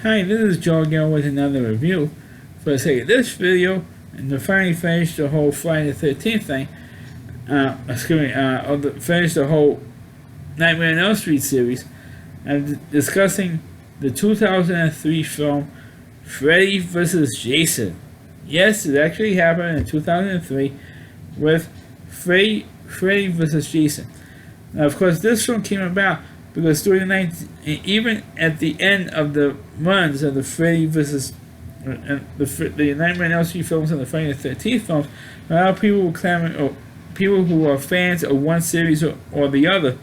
Hi, this is Joe again with another review. For the sake of this video, and to finally finish the whole Friday the 13th thing, finish the whole Nightmare on Elm Street series, I'm discussing the 2003 film Freddy vs. Jason. Yes, it actually happened in 2003 with Freddy vs. Jason. Now, of course, this film came about because during the night, even at the end of the runs of the Freddy vs. The Nightmare on Elm Street films and the Friday the 13th films, a lot of people were clamoring, or people who are fans of one series or the other,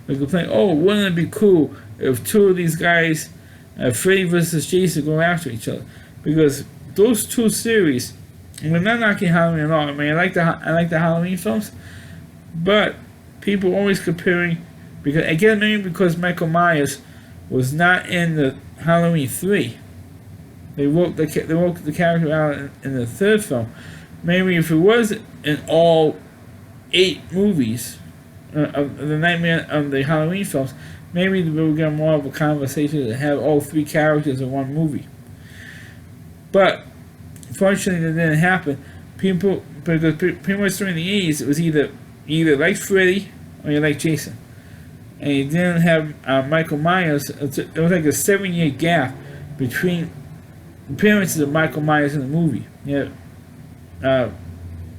would complain, "Oh, wouldn't it be cool if two of these guys, Freddy vs. Jason, go after each other?" Because those two series, and we're not knocking Halloween at all. I mean, I like the Halloween films, but people always comparing. Because again, maybe because Michael Myers was not in the Halloween 3, they wrote the character out in the third film. Maybe if it was in all 8 movies of the Nightmare of the Halloween films, maybe we would get more of a conversation to have all 3 characters in one movie. But fortunately, that didn't happen. Because pretty much during the 80s, it was either like Freddy or you like Jason. And you didn't have Michael Myers. It was like a 7-year gap between appearances of Michael Myers in the movie.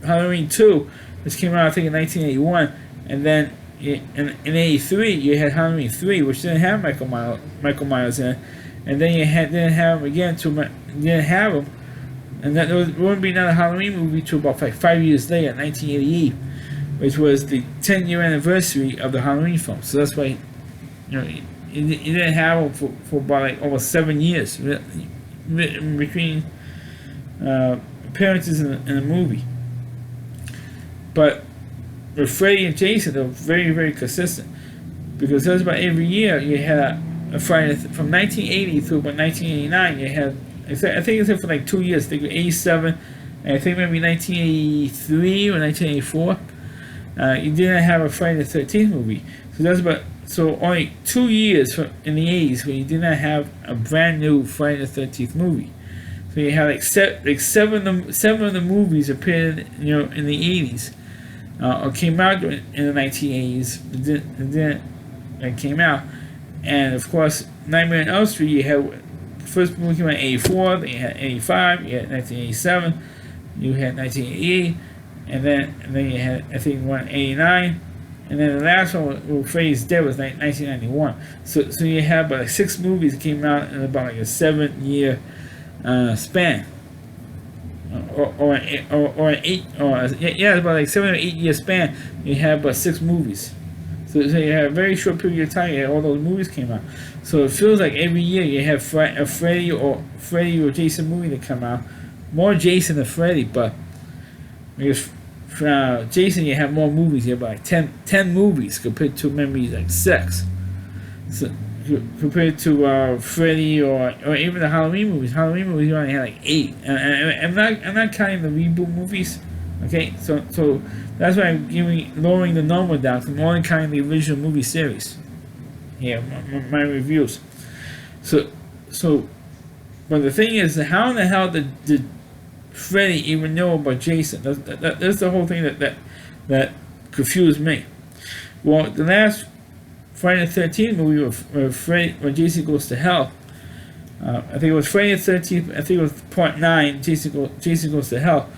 Halloween 2, which came out I think in 1981, and then in 83 you had Halloween 3, which didn't have Michael Myers in it, and then you didn't have him again. Didn't have him, and that there wouldn't be another Halloween movie till about 5 years later, 1988. Which was the 10-year anniversary of the Halloween film. So that's why, you didn't have them for about like almost 7 years between appearances in the movie. But with Freddy and Jason, they were very, very consistent. Because that's about every year you had a Friday, from 1980 through about 1989, you had, I think it's for like 2 years, I think 87, and I think maybe 1983 or 1984. You didn't have a Friday the 13th movie, so only 2 years in the 80s when you did not have a brand new Friday the 13th movie. So you had like seven of the movies appeared in the 80s, or came out in the 1980s. It came out, and of course Nightmare on Elm Street. You had the first movie came out in 84, then you had 85, you had 1987, you had 1988. And then you had, I think, 189, and then the last one with Freddy's Dead was 1991. So you had about like 6 movies that came out in about like a 7-year span, or an 8, about like 7 or 8 year span. You had about 6 movies. So you had a very short period of time. You had all those movies came out. So it feels like every year you have a Freddy or Jason movie that come out. More Jason than Freddy, but. Because Jason, you have more movies. You have like 10 movies compared to maybe like 6. So compared to Freddy or even the Halloween movies. Halloween movies you only had like 8. And I'm not counting the reboot movies. Okay, so that's why I'm lowering the number down. I'm only counting the original movie series. Yeah, my reviews. So, but the thing is, how in the hell did Freddy even know about Jason? That's the whole thing that confused me. Well, the last Friday the 13th movie when Jason goes to hell, I think it was Friday the 13th. I think it was part 9. Jason goes to hell,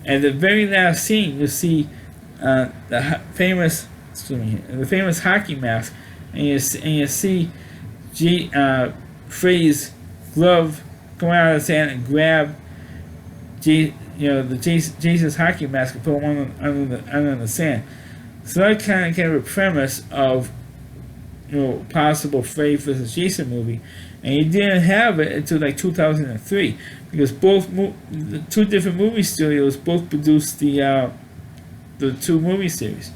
and the very last scene you see the famous hockey mask, and you see Freddy's glove come out of his hand and grab Jason's hockey mask and put one under the sand. So that kind of gave a premise of possible Freddy vs. Jason movie, and you didn't have it until like 2003 because the 2 different movie studios both produced the 2 movie series.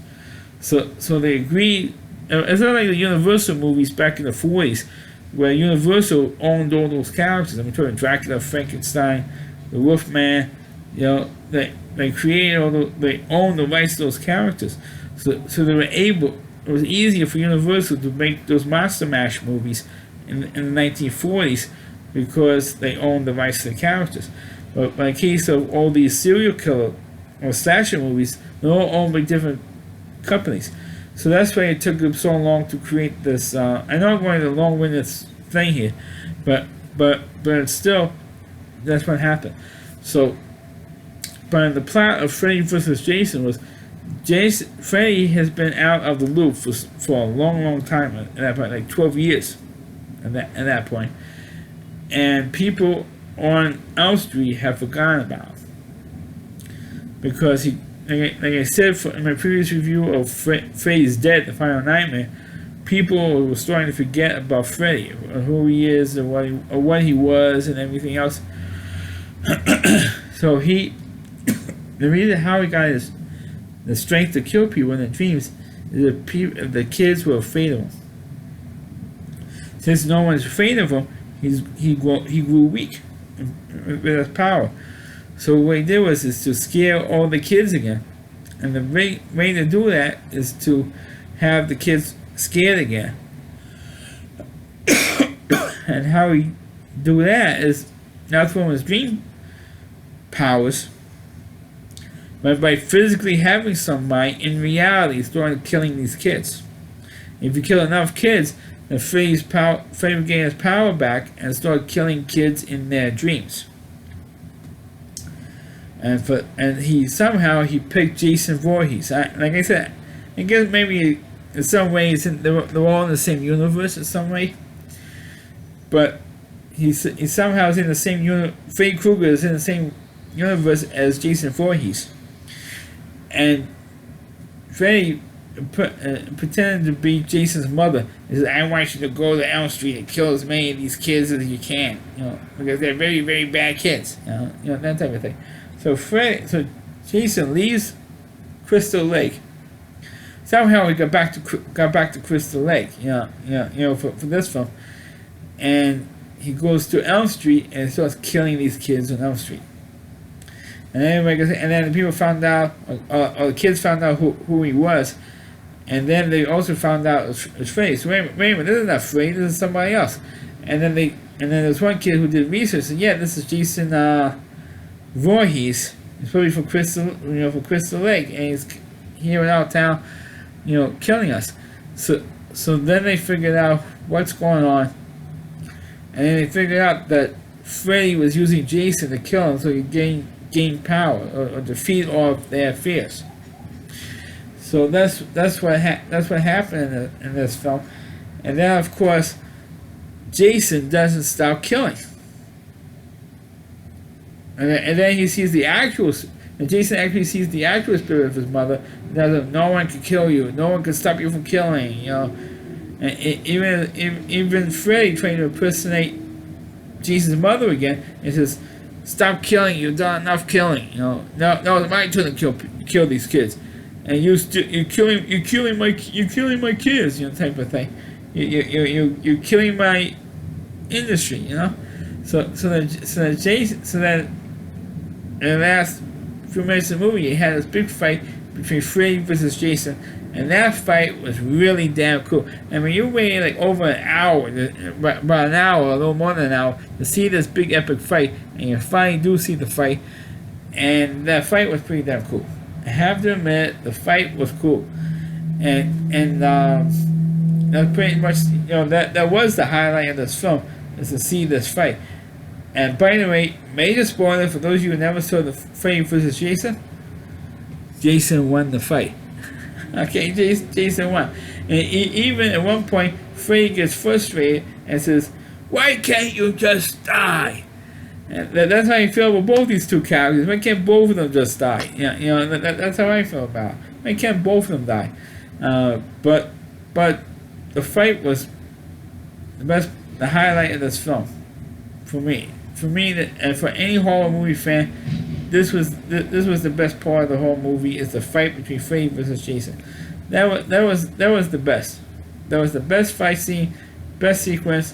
So they agreed. It's not like the Universal movies back in the 40s where Universal owned all those characters. I'm talking Dracula, Frankenstein, the Wolfman, they created they owned the rights to those characters. So they were able. It was easier for Universal to make those Monster Mash movies in the 1940s because they own the rights to the characters. But in the case of all these serial killer or slasher movies, they're all owned by different companies. So that's why it took them so long to create this. I know I'm going to a long-winded thing here, but it's still, that's what happened. So, but the plot of Freddy vs. Jason was, Freddy has been out of the loop for a long time at that point, like 12 years at that point. And people on Elm Street have forgotten about him. Because he, like I said in my previous review of Freddy's Dead, The Final Nightmare, people were starting to forget about Freddy, or who he is, or what he was, and everything else. So the reason how he got the strength to kill people in the dreams is the kids were afraid of him. Since no one's afraid of him, he grew weak with his power. So what he did was to scare all the kids again, and the way to do that is to have the kids scared again. And how he do that is not from his dream powers, but by physically having somebody in reality starting killing these kids. If you kill enough kids, then Freddy will gain his power back and start killing kids in their dreams. And he picked Jason Voorhees. Like I said, I guess maybe in some ways they're all in the same universe in some way, but he somehow is in the same Freddy Krueger is in the same universe as Jason Voorhees, and Freddy pretended to be Jason's mother. He said, "I want you to go to Elm Street and kill as many of these kids as you can, because they're very, very bad kids, that type of thing." So Jason leaves Crystal Lake. Somehow he got back to Crystal Lake, for this film, and he goes to Elm Street and starts killing these kids on Elm Street. And then the people found out, or the kids found out who he was, and then they also found out it was Freddy. So wait a minute, this is not Freddy, this is somebody else. And then there's one kid who did research and said, yeah, this is Jason Voorhees. He's probably from Crystal Lake, and he's here in our town, killing us. So then they figured out what's going on, and then they figured out that Freddy was using Jason to kill him so he gain power or defeat all of their fears. So that's what happened in this film. And then of course Jason doesn't stop killing. And then he sees and Jason actually sees the actual spirit of his mother. No one can kill you. No one can stop you from killing. And even Freddy trying to impersonate Jason's mother again, and says, "Stop killing! You've done enough killing. No, it's my turn to kill these kids, and you're killing my kids. Type of thing. You're killing my industry. So then in the last few minutes of the movie, you had this big fight between Freddy versus Jason, and that fight was really damn cool. I mean, you waited like over an hour, about an hour, a little more than an hour, to see this big epic fight, and you finally do see the fight, and that fight was pretty damn cool. I have to admit, the fight was cool, and that's pretty much, that was the highlight of this film, is to see this fight. And by the way, major spoiler for those of you who never saw the Freddy vs. Jason, Jason won the fight. Okay, Jason won. And even at one point, Freddy gets frustrated and says, "Why can't you just die?" And that's how I feel about both these two characters. Why can't both of them just die? That's how I feel about it. Why can't both of them die? But the fight was the highlight of this film for me. And for any horror movie fan, this was the best part of the whole movie. Is the fight between Freddy versus Jason. That was the best. That was the best fight scene, best sequence,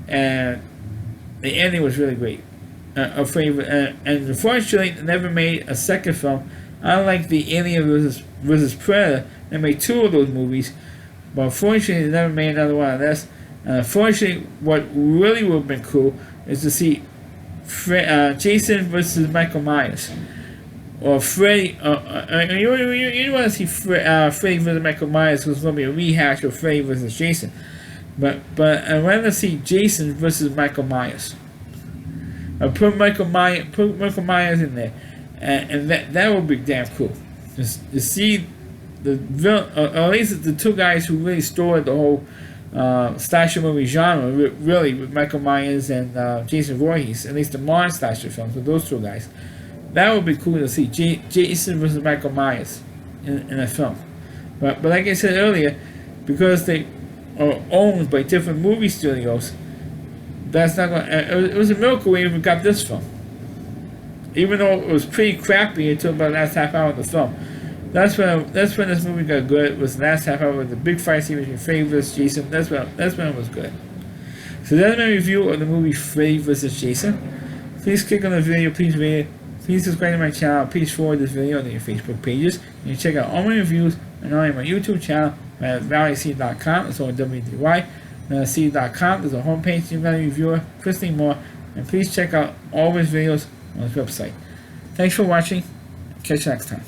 and the ending was really great. And unfortunately, they never made a second film. Unlike the Alien versus Predator, they made two of those movies, but unfortunately, they never made another one of this. Unfortunately, what really would have been cool is to see Jason versus Michael Myers. Or Freddy. You want to see Freddy versus Michael Myers, because it's going to be a rehash of Freddy versus Jason. But I'd rather see Jason versus Michael Myers. Put Michael Myers in there, and that would be damn cool. Just to see the villain, or at least the two guys who really started the whole slasher movie genre, really, with Michael Myers and Jason Voorhees, at least the modern slasher films with those two guys. That would be cool to see Jason versus Michael Myers in a film. But like I said earlier, because they are owned by different movie studios, that's not going. It was a miracle we even got this film. Even though it was pretty crappy until about the last half hour of the film. That's when this movie got good. It was the last half hour with the big fight scene between Freddy versus Jason. That's when it was good. So that's my review of the movie Freddy vs. Jason. Please click on the video. Please rate it. Please subscribe to my channel. Please forward this video to your Facebook pages. You can check out all my reviews and on my YouTube channel at valleyseed.com. It's on WDY. Seed.com. There's a homepage, Team Valley Reviewer, Christy Moore, and please check out all of his videos on his website. Thanks for watching. Catch you next time.